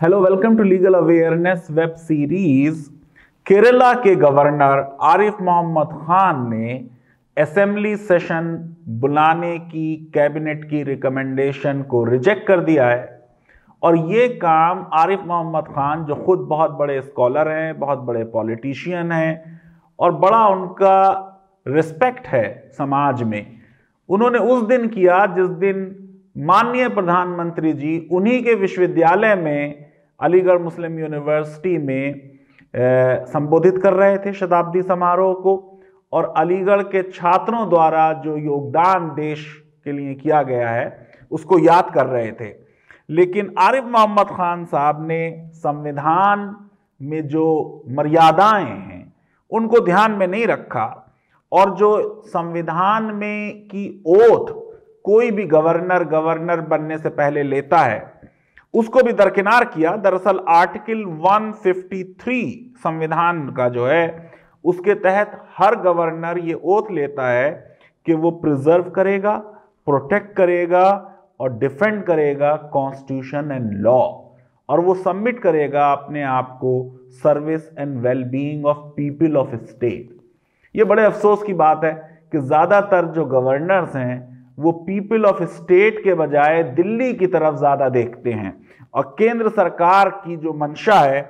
Hello, welcome to legal awareness web series. Kerala के governor Arif Mohammad Khan ने assembly session बुलाने की कैबिनेट की रिकमेंडेशन को रिजेक्ट कर दिया है। और ये काम आरिफ मोहम्मद खान, जो खुद बहुत बड़े स्कॉलर हैं, बहुत बड़े पॉलिटिशियन हैं और बड़ा उनका रिस्पेक्ट है समाज में, उन्होंने उस दिन किया जिस दिन माननीय प्रधानमंत्री जी उन्हीं के विश्वविद्यालय में, अलीगढ़ मुस्लिम यूनिवर्सिटी में संबोधित कर रहे थे शताब्दी समारोह को, और अलीगढ़ के छात्रों द्वारा जो योगदान देश के लिए किया गया है उसको याद कर रहे थे। लेकिन आरिफ मोहम्मद खान साहब ने संविधान में जो मर्यादाएं हैं उनको ध्यान में नहीं रखा, और जो संविधान में की ओथ कोई भी गवर्नर बनने से पहले लेता है उसको भी दरकिनार किया। दरअसल आर्टिकल 153 संविधान का जो है, उसके तहत हर गवर्नर ये ओथ लेता है कि वो प्रिजर्व करेगा, प्रोटेक्ट करेगा और डिफेंड करेगा कॉन्स्टिट्यूशन एंड लॉ, और वो सबमिट करेगा अपने आप को service and wellbeing of people of state. ये बड़े अफसोस की बात है कि ज्यादातर जो गवर्नर्स हैं वो पीपल ऑफ स्टेट के बजाय दिल्ली की तरफ ज्यादा देखते हैं और केंद्र सरकार की जो मंशा है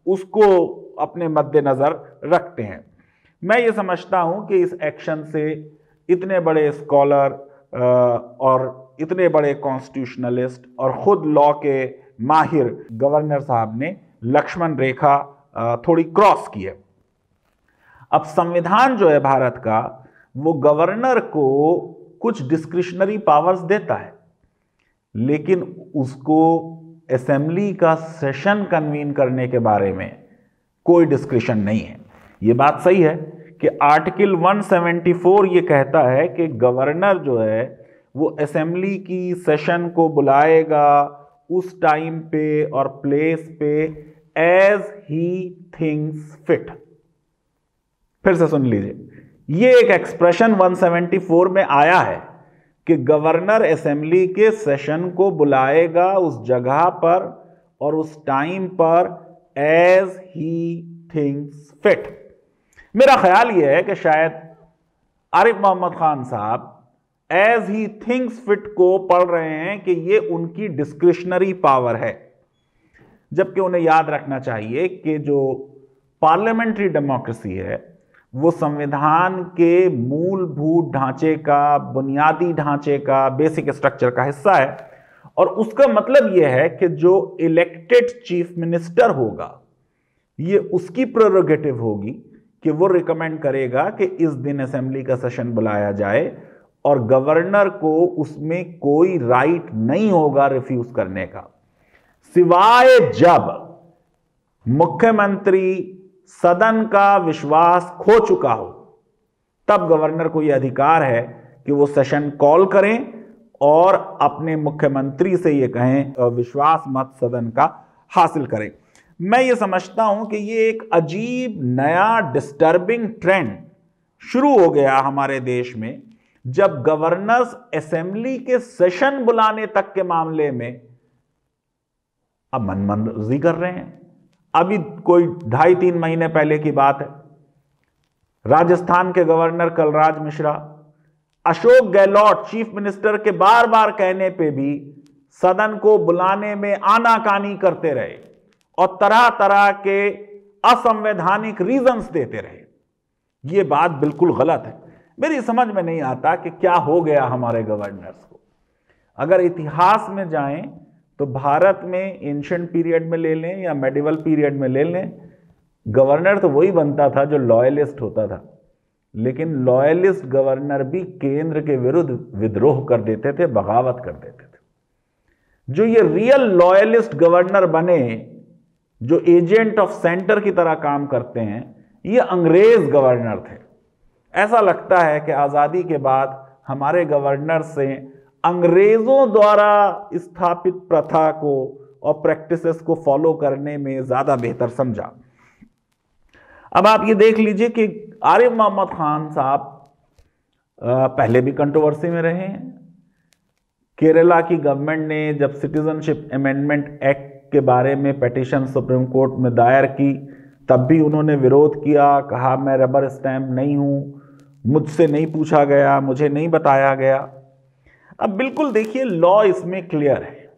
उसको अपने मद्देनजर रखते हैं। मैं ये समझता हूं कि इस एक्शन से इतने बड़े स्कॉलर और इतने बड़े कॉन्स्टिट्यूशनलिस्ट और खुद लॉ के माहिर गवर्नर साहब ने लक्ष्मण रेखा थोड़ी क्रॉस की है। अब संविधान जो है भारत का, वो गवर्नर को कुछ डिस्क्रिशनरी पावर्स देता है, लेकिन उसको असेंबली का सेशन कन्वीन करने के बारे में कोई डिस्क्रिशन नहीं है। ये बात सही है कि आर्टिकल 174 ये कहता है कि गवर्नर जो है वो असेंबली की सेशन को बुलाएगा उस टाइम पे और प्लेस पे एज ही थिंक्स फिट। फिर से सुन लीजिए, ये एक एक्सप्रेशन 174 में आया है कि गवर्नर असेंबली के सेशन को बुलाएगा उस जगह पर और उस टाइम पर एज ही थिंक्स फिट। मेरा ख्याल यह है कि शायद आरिफ मोहम्मद खान साहब एज ही थिंक्स फिट को पढ़ रहे हैं कि ये उनकी डिस्क्रिशनरी पावर है, जबकि उन्हें याद रखना चाहिए कि जो पार्लियामेंट्री डेमोक्रेसी है वो संविधान के मूलभूत ढांचे का, बुनियादी ढांचे का, बेसिक स्ट्रक्चर का हिस्सा है। और उसका मतलब यह है कि जो इलेक्टेड चीफ मिनिस्टर होगा, ये उसकी प्रेरोगेटिव होगी कि वो रिकमेंड करेगा कि इस दिन असेंबली का सेशन बुलाया जाए, और गवर्नर को उसमें कोई राइट नहीं होगा रिफ्यूज करने का, सिवाय जब मुख्यमंत्री सदन का विश्वास खो चुका हो, तब गवर्नर को यह अधिकार है कि वो सेशन कॉल करें और अपने मुख्यमंत्री से ये कहें विश्वास मत सदन का हासिल करें। मैं ये समझता हूं कि ये एक अजीब नया डिस्टर्बिंग ट्रेंड शुरू हो गया हमारे देश में, जब गवर्नर्स असेंबली के सेशन बुलाने तक के मामले में अब मनमर्जी कर रहे हैं। अभी कोई 2.5-3 महीने पहले की बात है, राजस्थान के governor Kalraj Mishra Ashok Gehlot chief minister के बार बार कहने पे भी सदन को बुलाने में आनाकानी करते रहे और तरह तरह के असंवैधानिक रीजंस देते रहे। ये बात बिल्कुल गलत है। मेरी समझ में नहीं आता कि क्या हो गया हमारे गवर्नर्स को। अगर इतिहास में जाएं तो भारत में एंशिएंट पीरियड में ले लें या मेडिवल पीरियड में ले लें, गवर्नर तो वही बनता था जो लॉयलिस्ट होता था, लेकिन लॉयलिस्ट गवर्नर भी केंद्र के विरुद्ध विद्रोह कर देते थे, बगावत कर देते थे। जो ये रियल लॉयलिस्ट गवर्नर बने, जो एजेंट ऑफ सेंटर की तरह काम करते हैं, ये अंग्रेज गवर्नर थे। ऐसा लगता है कि आजादी के बाद हमारे गवर्नर से अंग्रेजों द्वारा स्थापित प्रथा को और प्रैक्टिसेस को फॉलो करने में ज्यादा बेहतर समझा। अब आप ये देख लीजिए कि आरिफ मोहम्मद खान साहब पहले भी कंट्रोवर्सी में रहे हैं। केरला की गवर्नमेंट ने जब सिटीजनशिप अमेंडमेंट एक्ट के बारे में पिटीशन सुप्रीम कोर्ट में दायर की, तब भी उन्होंने विरोध किया, कहा मैं रबर स्टैम्प नहीं हूँ, मुझसे नहीं पूछा गया, मुझे नहीं बताया गया। अब बिल्कुल देखिए, लॉ इसमें क्लियर है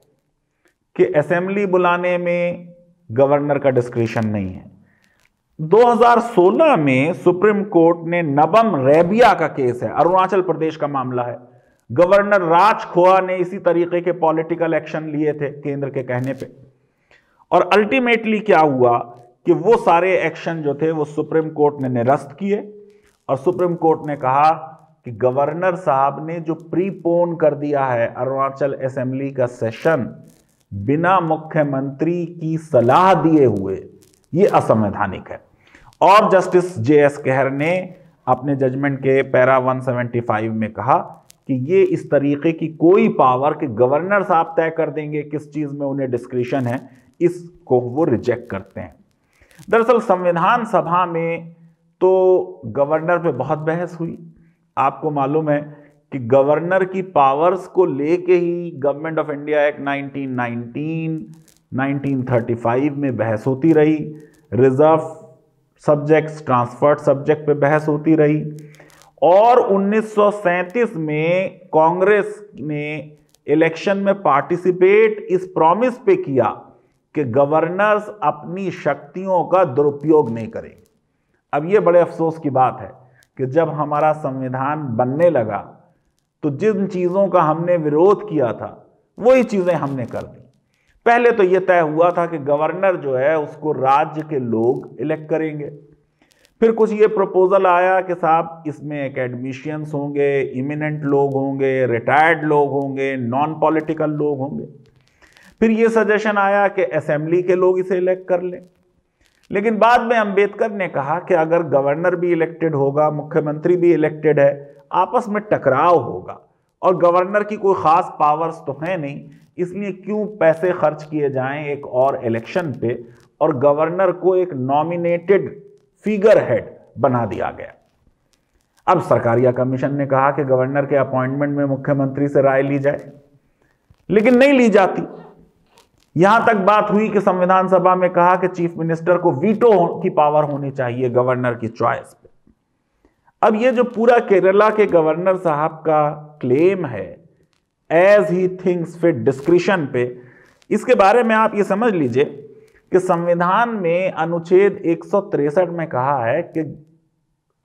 कि असेंबली बुलाने में गवर्नर का डिस्क्रिशन नहीं है। 2016 में सुप्रीम कोर्ट ने नबम रेबिया का केस है, अरुणाचल प्रदेश का मामला है, गवर्नर राज खोआ ने इसी तरीके के पॉलिटिकल एक्शन लिए थे केंद्र के कहने पे, और अल्टीमेटली क्या हुआ कि वो सारे एक्शन जो थे वो सुप्रीम कोर्ट ने निरस्त किए, और सुप्रीम कोर्ट ने कहा कि गवर्नर साहब ने जो प्रीपोन कर दिया है अरुणाचल असेंबली का सेशन बिना मुख्यमंत्री की सलाह दिए हुए, ये असंवैधानिक है। और जस्टिस JS खेर ने अपने जजमेंट के पैरा 175 में कहा कि ये इस तरीके की कोई पावर कि गवर्नर साहब तय कर देंगे किस चीज में उन्हें डिस्क्रिशन है, इसको वो रिजेक्ट करते हैं। दरअसल संविधान सभा में तो गवर्नर पे बहुत बहस हुई। आपको मालूम है कि गवर्नर की पावर्स को लेके ही गवर्नमेंट ऑफ इंडिया एक्ट 1919, 1935 में बहस होती रही, रिजर्व सब्जेक्ट्स, ट्रांसफर्ड सब्जेक्ट पे बहस होती रही, और 1937 में कांग्रेस ने इलेक्शन में पार्टिसिपेट इस प्रॉमिस पे किया कि गवर्नर्स अपनी शक्तियों का दुरुपयोग नहीं करेंगे। अब ये बड़े अफसोस की बात है कि जब हमारा संविधान बनने लगा तो जिन चीज़ों का हमने विरोध किया था वही चीज़ें हमने कर दी। पहले तो ये तय हुआ था कि गवर्नर जो है उसको राज्य के लोग इलेक्ट करेंगे, फिर कुछ ये प्रपोजल आया कि साहब इसमें एकेडमिशियंस होंगे, इमिनेंट लोग होंगे, रिटायर्ड लोग होंगे, नॉन पॉलिटिकल लोग होंगे, फिर ये सजेशन आया कि असेंबली के लोग इसे इलेक्ट कर लें। लेकिन बाद में अंबेडकर ने कहा कि अगर गवर्नर भी इलेक्टेड होगा, मुख्यमंत्री भी इलेक्टेड है, आपस में टकराव होगा और गवर्नर की कोई खास पावर्स तो है नहीं, इसलिए क्यों पैसे खर्च किए जाएं एक और इलेक्शन पे, और गवर्नर को एक नॉमिनेटेड फिगर हेड बना दिया गया। अब सरकारिया कमीशन ने कहा कि गवर्नर के अपॉइंटमेंट में मुख्यमंत्री से राय ली जाए, लेकिन नहीं ली जाती। यहां तक बात हुई कि संविधान सभा में कहा कि चीफ मिनिस्टर को वीटो की पावर होनी चाहिए गवर्नर की चॉइस पे। अब ये जो पूरा केरला के गवर्नर साहब का क्लेम है as he thinks fit discretion पे, इसके बारे में आप ये समझ लीजिए कि संविधान में अनुच्छेद 163 में कहा है कि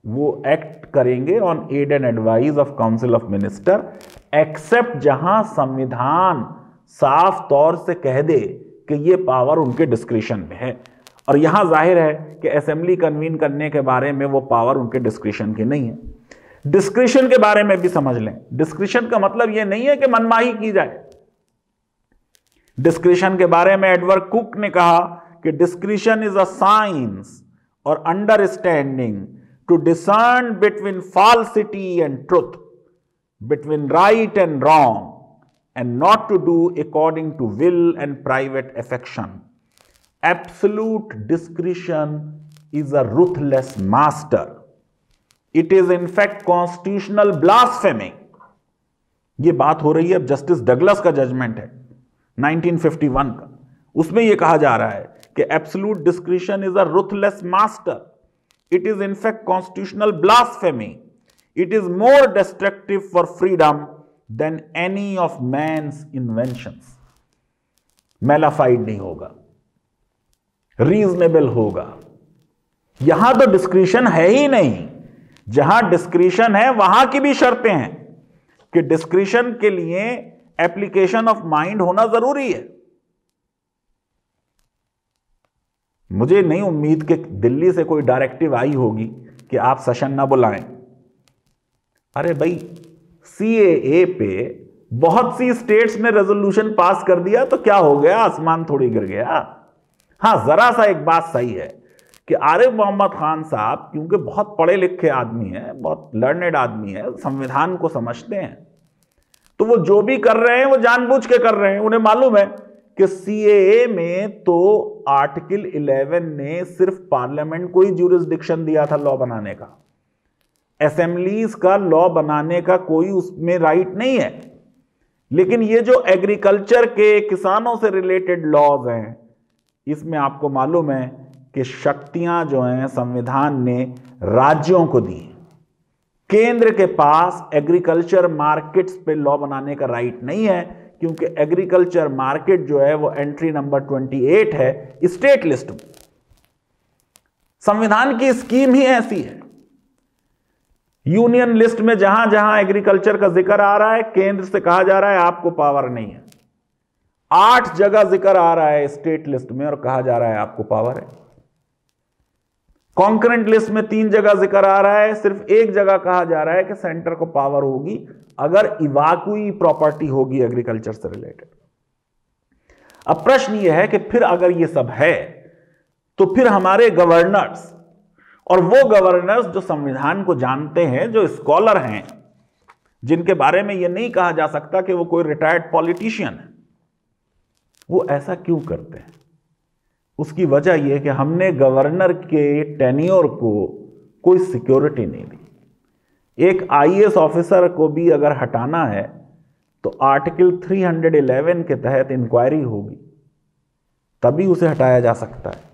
वो एक्ट करेंगे on aid and advice of council of minister, except जहां संविधान साफ तौर से कह दे कि ये पावर उनके डिस्क्रिशन में है। और यहां जाहिर है कि असेंबली कन्वीन करने के बारे में वो पावर उनके डिस्क्रिशन की नहीं है। डिस्क्रिशन के बारे में भी समझ लें, डिस्क्रिशन का मतलब ये नहीं है कि मनमाही की जाए। डिस्क्रिशन के बारे में एडवर्ड कुक ने कहा कि डिस्क्रिशन इज अ साइंस और understanding to discern between falsity and truth, between right and wrong, and not to do according to will and private affection. Absolute discretion is a ruthless master. It is in fact constitutional blasphemy. ये बात हो रही है, अब justice Douglas का judgement है 1951 का, उसमें ये कहा जा रहा है कि absolute discretion is a ruthless master. It is in fact constitutional blasphemy. It is more destructive for freedom than any of man's inventions. Mala fide नहीं होगा, रीजनेबल होगा। यहां तो डिस्क्रिशन है ही नहीं। जहां डिस्क्रिशन है वहां की भी शर्तें हैं कि डिस्क्रिशन के लिए एप्लीकेशन ऑफ माइंड होना जरूरी है। मुझे नहीं उम्मीद कि दिल्ली से कोई डायरेक्टिव आई होगी कि आप सेशन ना बुलाएं। अरे भाई, CAA पे बहुत सी स्टेट्स ने रेजोल्यूशन पास कर दिया तो क्या हो गया, आसमान थोड़ी गिर गया। हां, जरा सा एक बात सही है कि आरिफ मोहम्मद खान साहब क्योंकि बहुत पढ़े लिखे आदमी हैं, बहुत लर्नेड आदमी है, संविधान को समझते हैं, तो वो जो भी कर रहे हैं वो जानबूझ के कर रहे हैं। उन्हें मालूम है कि CAA में तो आर्टिकल 11 ने सिर्फ पार्लियामेंट को ही ज्यूरिसडिक्शन दिया था लॉ बनाने का, असेंबलीज का लॉ बनाने का कोई उसमें राइट नहीं है। लेकिन ये जो एग्रीकल्चर के, किसानों से रिलेटेड लॉज हैं, इसमें आपको मालूम है कि शक्तियां जो हैं संविधान ने राज्यों को दी। केंद्र के पास एग्रीकल्चर मार्केट्स पे लॉ बनाने का राइट नहीं है, क्योंकि एग्रीकल्चर मार्केट जो है वो एंट्री नंबर 28 है स्टेट लिस्ट में। संविधान की स्कीम ही ऐसी है। यूनियन लिस्ट में जहां जहां एग्रीकल्चर का जिक्र आ रहा है, केंद्र से कहा जा रहा है आपको पावर नहीं है। 8 जगह जिक्र आ रहा है स्टेट लिस्ट में और कहा जा रहा है आपको पावर है। कॉन्करेंट लिस्ट में 3 जगह जिक्र आ रहा है, सिर्फ 1 जगह कहा जा रहा है कि सेंटर को पावर होगी अगर इवाकुई प्रॉपर्टी होगी एग्रीकल्चर से रिलेटेड। अब प्रश्न यह है कि फिर अगर यह सब है तो फिर हमारे गवर्नर्स, और वो गवर्नर्स जो संविधान को जानते हैं, जो स्कॉलर हैं, जिनके बारे में यह नहीं कहा जा सकता कि वो कोई रिटायर्ड पॉलिटिशियन है, वो ऐसा क्यों करते हैं? उसकी वजह यह कि हमने गवर्नर के टेन्योर को कोई सिक्योरिटी नहीं दी। एक आईएएस ऑफिसर को भी अगर हटाना है तो आर्टिकल 311 के तहत इंक्वायरी होगी, तभी उसे हटाया जा सकता है।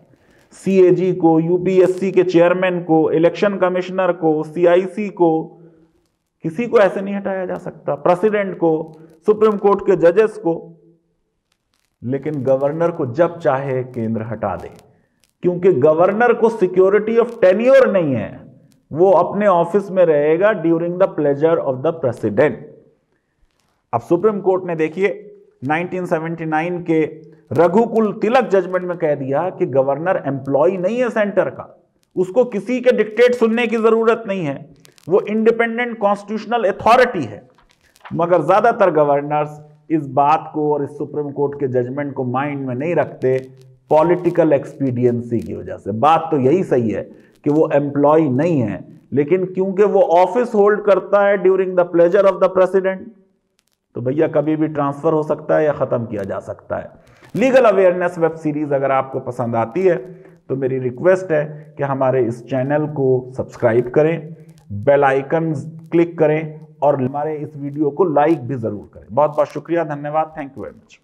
सीएजी को, यूपीएससी के चेयरमैन को, इलेक्शन कमिश्नर को, सीआईसी को, किसी को ऐसे नहीं हटाया जा सकता, प्रेसिडेंट को, सुप्रीम कोर्ट के जजेस को। लेकिन गवर्नर को जब चाहे केंद्र हटा दे, क्योंकि गवर्नर को सिक्योरिटी ऑफ टेन्योर नहीं है, वो अपने ऑफिस में रहेगा during the pleasure of the president. अब सुप्रीम कोर्ट ने देखिए 1979 के रघुकुल तिलक जजमेंट में कह दिया कि गवर्नर एम्प्लॉय नहीं है सेंटर का, उसको किसी के डिक्टेट सुनने की जरूरत नहीं है, वो इंडिपेंडेंट कॉन्स्टिट्यूशनल अथॉरिटी है। मगर ज्यादातर गवर्नर्स इस बात को और इस सुप्रीम कोर्ट के जजमेंट को माइंड में नहीं रखते, पॉलिटिकल एक्सपीडियंसी की वजह से। बात तो यही सही है कि वो एम्प्लॉय नहीं है, लेकिन क्योंकि वो ऑफिस होल्ड करता है during the pleasure of the president, तो भैया कभी भी ट्रांसफर हो सकता है या खत्म किया जा सकता है। लीगल अवेयरनेस वेब सीरीज अगर आपको पसंद आती है तो मेरी रिक्वेस्ट है कि हमारे इस चैनल को सब्सक्राइब करें, बेल आइकन क्लिक करें और हमारे इस वीडियो को लाइक भी जरूर करें। बहुत बहुत शुक्रिया, धन्यवाद, थैंक यू वेरी मच।